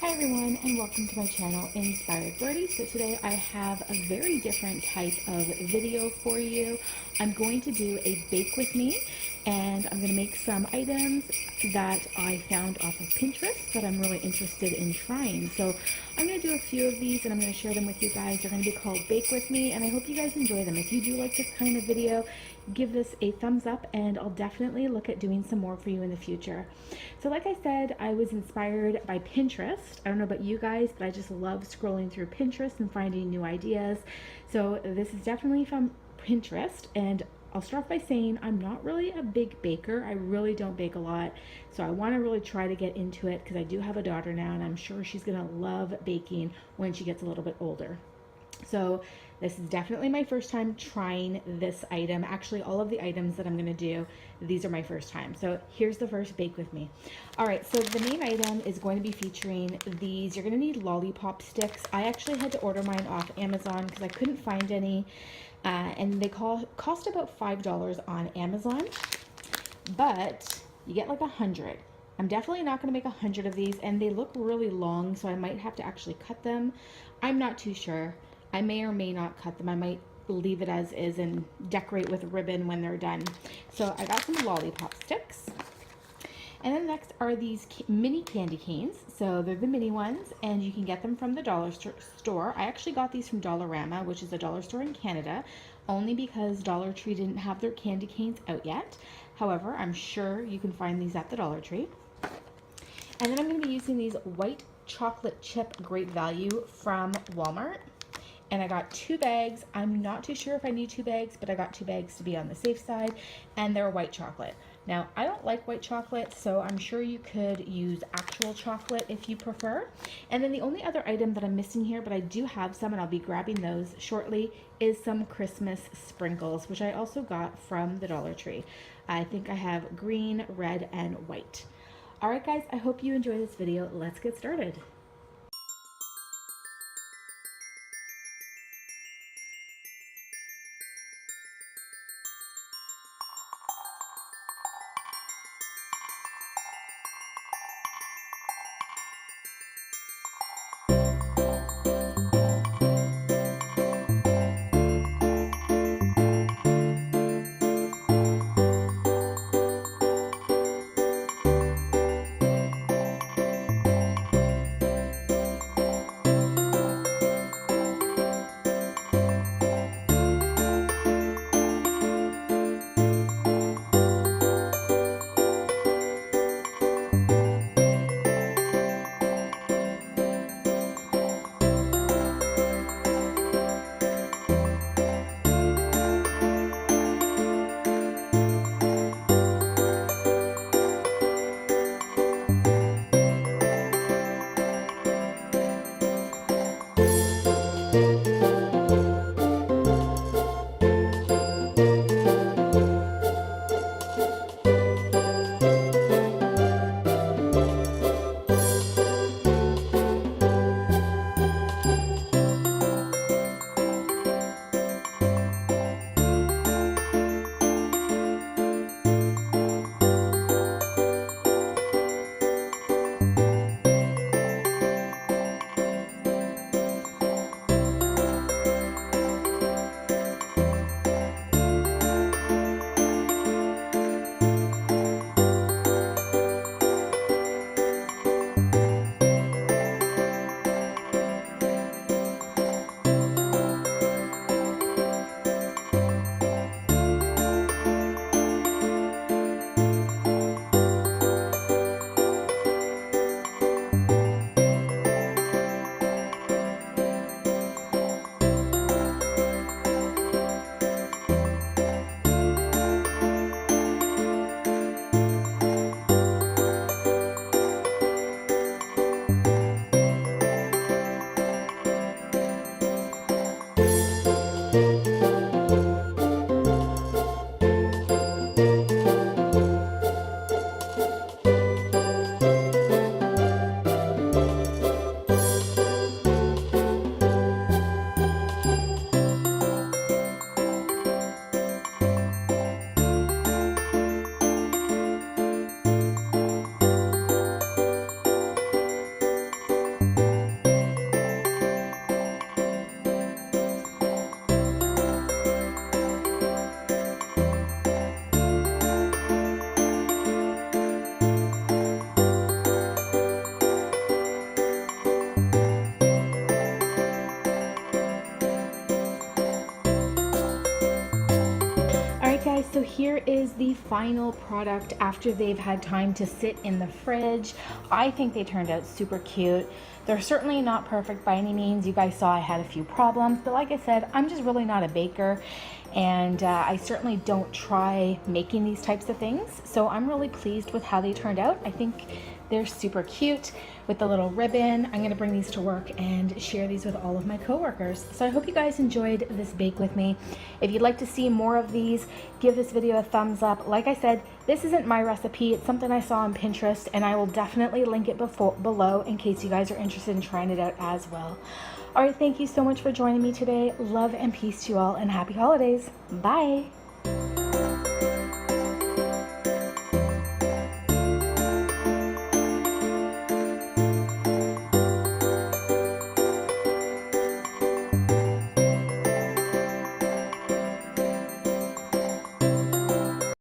Hi everyone and welcome to my channel Inspired Birdie. So today I have a very different type of video for you. I'm going to do a bake with me and I'm going to make some items that I found off of Pinterest that I'm really interested in trying. So I'm going to do a few of these and I'm going to share them with you guys. They're going to be called Bake With Me and I hope you guys enjoy them. If you do like this kind of video, give this a thumbs up and I'll definitely look at doing some more for you in the future. So like I said, I was inspired by Pinterest. I don't know about you guys, but I just love scrolling through Pinterest and finding new ideas. So this is definitely from Pinterest, and I'll start off by saying I'm not really a big baker. I really don't bake a lot. So I want to really try to get into it because I do have a daughter now and I'm sure she's going to love baking when she gets a little bit older. So this is definitely my first time trying this item. Actually, all of the items that I'm going to do, these are my first time. So here's the first bake with me. All right, so the main item is going to be featuring these. You're going to need lollipop sticks. I actually had to order mine off Amazon because I couldn't find any. And they cost about $5 on Amazon, but you get like 100. I'm definitely not going to make 100 of these, and they look really long, so I might have to actually cut them. I'm not too sure. I may or may not cut them. I might leave it as is and decorate with ribbon when they're done. So I got some lollipop sticks. And then next are these mini candy canes. So they're the mini ones and you can get them from the dollar store. I actually got these from Dollarama, which is a dollar store in Canada, only because Dollar Tree didn't have their candy canes out yet. However, I'm sure you can find these at the Dollar Tree. And then I'm going to be using these white chocolate chip Great Value from Walmart. And I got 2 bags. I'm not too sure if I need 2 bags, but I got 2 bags to be on the safe side, and they're white chocolate. Now, I don't like white chocolate, so I'm sure you could use actual chocolate if you prefer. And then the only other item that I'm missing here, but I do have some, and I'll be grabbing those shortly, is some Christmas sprinkles, which I also got from the Dollar Tree. I think I have green, red, and white. All right, guys, I hope you enjoy this video. Let's get started. guys, so here is the final product after they've had time to sit in the fridge. I think they turned out super cute. They're certainly not perfect by any means. You guys saw I had a few problems, but like I said, I'm just really not a baker, and I certainly don't try making these types of things. So I'm really pleased with how they turned out. I think they're super cute with the little ribbon. I'm gonna bring these to work and share these with all of my coworkers. So I hope you guys enjoyed this bake with me. If you'd like to see more of these, give this video a thumbs up. Like I said, this isn't my recipe. It's something I saw on Pinterest, and I will definitely link it below in case you guys are interested in trying it out as well. All right, thank you so much for joining me today. Love and peace to you all, and happy holidays. Bye.